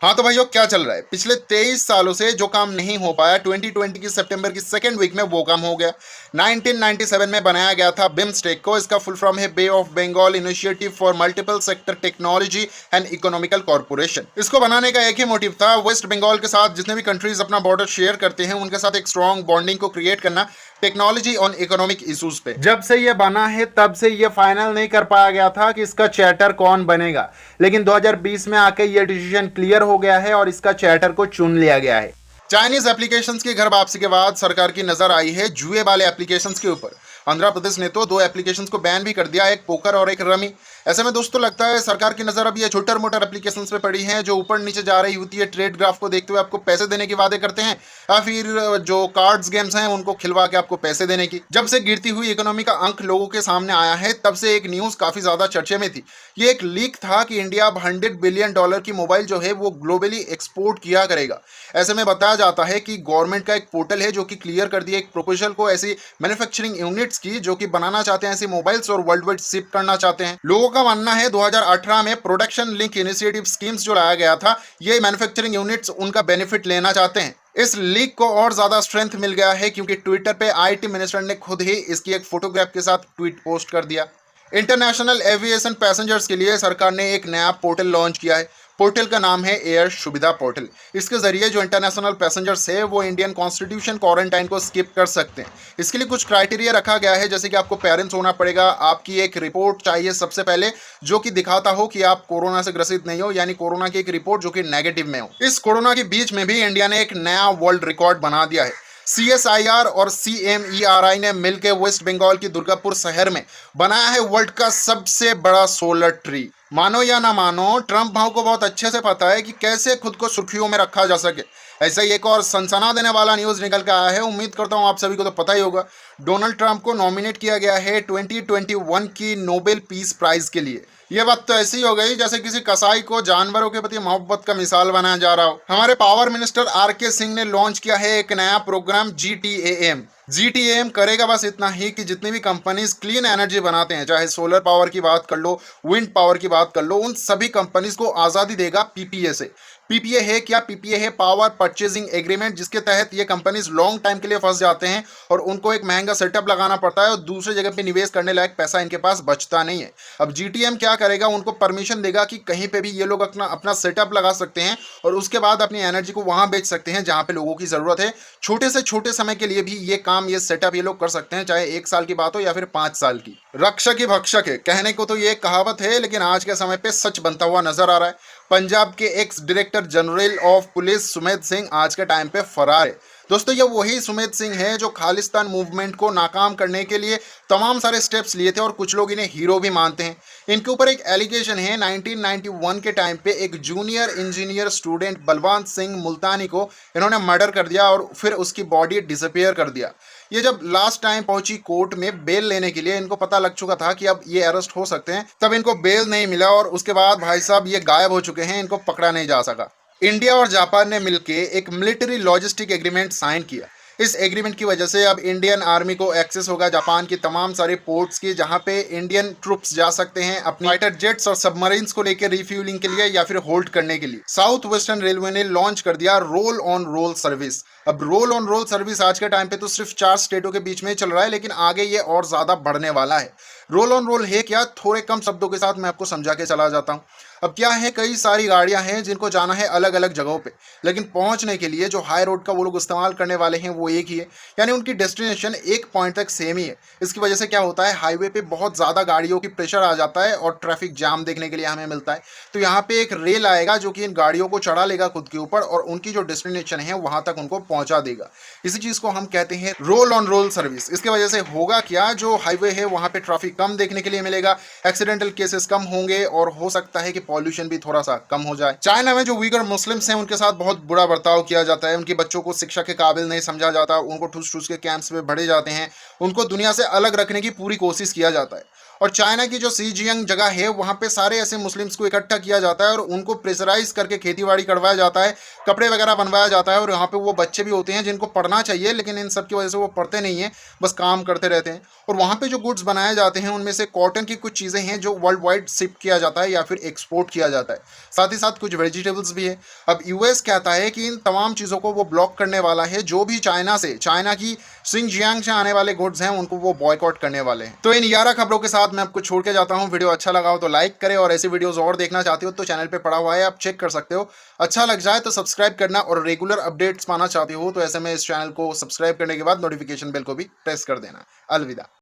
हाँ तो भाइयों, क्या चल रहा है? पिछले 23 सालों से जो काम नहीं हो पाया, 2020 की सितंबर की सेकेंड वीक में वो काम हो गया। 1997 में बनाया गया था बिम्स्टेक को। इसका फुल फॉर्म है bay of Bengal initiative for multiple sector technology and economical corporation. इसको बनाने का एक ही मोटिव था, वेस्ट बंगाल के साथ जितने भी कंट्रीज अपना बॉर्डर शेयर करते हैं उनके साथ एक स्ट्रॉन्ग बॉन्डिंग को क्रिएट करना टेक्नोलॉजी और इकोनॉमिक इश्यूज पे। जब से ये बना है तब से ये फाइनल नहीं कर पाया गया था कि इसका चैटर कौन बनेगा, लेकिन 2020 में आके ये डिसीजन क्लियर हो गया है और इसका चैटर को चुन लिया गया है। चाइनीज एप्लीकेशंस की घर वापसी के बाद सरकार की नजर आई है जुए वाले एप्लीकेशंस के ऊपर। आंध्र प्रदेश ने तो 2 एप्लीकेशंस को बैन भी कर दिया, एक पोकर और एक रमी। ऐसे में दोस्तों लगता है सरकार की नजर अब ये छोटर मोटर एप्लीकेशंस पे पड़ी है जो ऊपर नीचे जा रही होती है, ट्रेड ग्राफ को देखते हुए आपको पैसे देने के वादे करते हैं, या फिर जो कार्ड्स गेम्स हैं उनको खिलवा के आपको पैसे देने की। जब से गिरती हुई इकोनॉमी का अंक लोगों के सामने आया है तब से एक न्यूज काफी ज्यादा चर्चे में थी। ये एक लीक था कि इंडिया अब $100 बिलियन की मोबाइल जो है वो ग्लोबली एक्सपोर्ट किया करेगा। ऐसे में बताया जाता है कि गवर्नमेंट का एक पोर्टल है जो कि क्लियर कर दिया एक प्रपोजल को ऐसी मैन्युफैक्चरिंग यूनिट्स की जो कि बनाना चाहते हैं ऐसी मोबाइल्स और वर्ल्ड वाइड शिप करना चाहते हैं। लोगों का मानना है 2018 में प्रोडक्शन लिंक इनिशिएटिव स्कीम्स जो लाया गया था, ये मैन्युफैक्चरिंग यूनिट्स उनका बेनिफिट लेना चाहते हैं। इस लीक को और ज्यादा स्ट्रेंथ मिल गया है क्योंकि ट्विटर पे आईटी मिनिस्टर ने खुद ही इसकी एक फोटोग्राफ के साथ ट्वीट पोस्ट कर दिया। इंटरनेशनल एविएशन पैसेंजर्स के लिए सरकार ने एक नया पोर्टल लॉन्च किया है। पोर्टल का नाम है एयर सुविधा पोर्टल। इसके जरिए जो इंटरनेशनल पैसेंजर्स है वो इंडियन कॉन्स्टिट्यूशन क्वारंटाइन को स्किप कर सकते हैं। इसके लिए कुछ क्राइटेरिया रखा गया है, जैसे कि आपको पेरेंट्स होना पड़ेगा, आपकी एक रिपोर्ट चाहिए सबसे पहले जो कि दिखाता हो कि आप कोरोना से ग्रसित नहीं हो, यानी कोरोना की एक रिपोर्ट जो कि नेगेटिव में हो। इस कोरोना के बीच में भी इंडिया ने एक नया वर्ल्ड रिकॉर्ड बना दिया है। CSIR और CMERI ने मिलकर वेस्ट बंगाल की दुर्गापुर शहर में बनाया है वर्ल्ड का सबसे बड़ा सोलर ट्री। मानो या ना मानो, ट्रंप भाव को बहुत अच्छे से पता है कि कैसे खुद को सुर्खियों में रखा जा सके। ऐसा ही एक और सनसना देने वाला न्यूज निकल के आया है, उम्मीद करता हूं आप सभी को तो पता ही होगा। डोनाल्ड ट्रंप को नॉमिनेट किया गया है 2021 की नोबेल पीस प्राइज के लिए। ये बात तो ऐसी हो गई जैसे किसी कसाई को जानवरों के प्रति मोहब्बत का मिसाल बनाया जा रहा हो। हमारे पावर मिनिस्टर RK सिंह ने लॉन्च किया है एक नया प्रोग्राम GTAM करेगा बस इतना ही कि जितनी भी कंपनीज क्लीन एनर्जी बनाते हैं, चाहे सोलर पावर की बात कर लो, विंड पावर की बात कर लो, उन सभी कंपनीज को आज़ादी देगा PPA से। PPA है क्या? PPA है पावर परचेजिंग एग्रीमेंट, जिसके तहत ये कंपनीज लॉन्ग टाइम के लिए फंस जाते हैं और उनको एक महंगा सेटअप लगाना पड़ता है और दूसरी जगह पे निवेश करने लायक पैसा इनके पास बचता नहीं है। अब GTM क्या करेगा, उनको परमिशन देगा कि कहीं पे भी ये लोग अपना सेटअप लगा सकते हैं और उसके बाद अपनी एनर्जी को वहां बेच सकते हैं जहां पे लोगों की जरूरत है। छोटे से छोटे समय के लिए भी ये सेटअप ये लोग कर सकते हैं, चाहे 1 साल की बात हो या फिर 5 साल की। रक्षक ही भक्षक है, कहने को तो ये कहावत है, लेकिन आज के समय पे सच बनता हुआ नजर आ रहा है। पंजाब के ex director general of police Sumedh Singh आज के टाइम पे फरार है। दोस्तों, ये वही सुमेध सिंह है जो खालिस्तान मूवमेंट को नाकाम करने के लिए तमाम सारे स्टेप्स लिए थे और कुछ लोग इन्हें हीरो भी मानते हैं। इनके ऊपर एक एलिगेशन है, 1991 के टाइम पे एक junior engineer student Balwant Singh Multani को इन्होंने मर्डर कर दिया और फिर उसकी बॉडी डिसअपियर कर दिया। ये जब लास्ट टाइम पहुंची कोर्ट में बेल लेने के लिए, इनको पता लग चुका था कि अब ये अरेस्ट हो सकते हैं, तब इनको बेल नहीं मिला और उसके बाद भाई साहब ये गायब हो चुके हैं, इनको पकड़ा नहीं जा सका। इंडिया और जापान ने मिलकर एक मिलिट्री लॉजिस्टिक एग्रीमेंट साइन किया। इस एग्रीमेंट की वजह से अब इंडियन आर्मी को एक्सेस होगा जापान की तमाम सारे पोर्ट्स की, जहां पे इंडियन ट्रूप्स जा सकते हैं अपने फाइटर जेट्स और सबमरीन्स को लेकर रिफ्यूलिंग के लिए या फिर होल्ड करने के लिए। साउथ वेस्टर्न रेलवे ने लॉन्च कर दिया रोल ऑन रोल सर्विस। अब रोल ऑन रोल सर्विस आज के टाइम पे तो सिर्फ 4 स्टेटों के बीच में चल रहा है, लेकिन आगे ये और ज्यादा बढ़ने वाला है। रोल ऑन रोल है क्या, थोड़े कम शब्दों के साथ मैं आपको समझा के चला जाता हूँ। अब क्या है, कई सारी गाड़ियां हैं जिनको जाना है अलग अलग जगहों पे, लेकिन पहुंचने के लिए जो हाई रोड का वो लोग इस्तेमाल करने वाले हैं वो एक ही है, यानी उनकी डेस्टिनेशन एक पॉइंट तक सेम ही है। इसकी वजह से क्या होता है, हाईवे पे बहुत ज़्यादा गाड़ियों की प्रेशर आ जाता है और ट्रैफिक जाम देखने के लिए हमें मिलता है। तो यहाँ पे एक रेल आएगा जो कि इन गाड़ियों को चढ़ा लेगा खुद के ऊपर और उनकी जो डेस्टिनेशन है वहां तक उनको पहुंचा देगा। इसी चीज़ को हम कहते हैं रोल ऑन रोल सर्विस। इसकी वजह से होगा क्या, जो हाईवे है वहाँ पे ट्रैफिक कम देखने के लिए मिलेगा, एक्सीडेंटल केसेस कम होंगे और हो सकता है कि पॉल्यूशन भी थोड़ा सा कम हो जाए। चाइना में जो उइगर मुस्लिम्स हैं उनके साथ बहुत बुरा बर्ताव किया जाता है, उनके बच्चों को शिक्षा के काबिल नहीं समझा जाता, उनको ठूस ठूस के कैंप्स में भरे जाते हैं, उनको दुनिया से अलग रखने की पूरी कोशिश किया जाता है। और चाइना की जो सीजियांग जगह है वहाँ पे सारे ऐसे मुस्लिम्स को इकट्ठा किया जाता है और उनको प्रेशराइज करके खेतीबाड़ी करवाया जाता है, कपड़े वगैरह बनवाया जाता है। और यहाँ पे वो बच्चे भी होते हैं जिनको पढ़ना चाहिए, लेकिन इन सब की वजह से वो पढ़ते नहीं हैं, बस काम करते रहते हैं। और वहाँ पे जो गुड्स बनाए जाते हैं उनमें से कॉटन की कुछ चीज़ें हैं जो वर्ल्ड वाइड शिप किया जाता है या फिर एक्सपोर्ट किया जाता है, साथ ही साथ कुछ वेजिटेबल्स भी है। अब यूएस कहता है कि इन तमाम चीज़ों को वो ब्लॉक करने वाला है, जो भी चाइना की सिंजियांग से आने वाले गुड्स हैं उनको वो बॉयकॉट करने वाले हैं। तो इन 11 खबरों के साथ मैं आपको छोड़ के जाता हूँ। वीडियो अच्छा लगा हो तो लाइक करें, और ऐसी वीडियोस और देखना चाहते हो तो चैनल पे पड़ा हुआ है, आप चेक कर सकते हो। अच्छा लग जाए तो सब्सक्राइब करना, और रेगुलर अपडेट्स पाना चाहते हो तो ऐसे में इस चैनल को सब्सक्राइब करने के बाद नोटिफिकेशन बेल को भी प्रेस कर देना। अलविदा।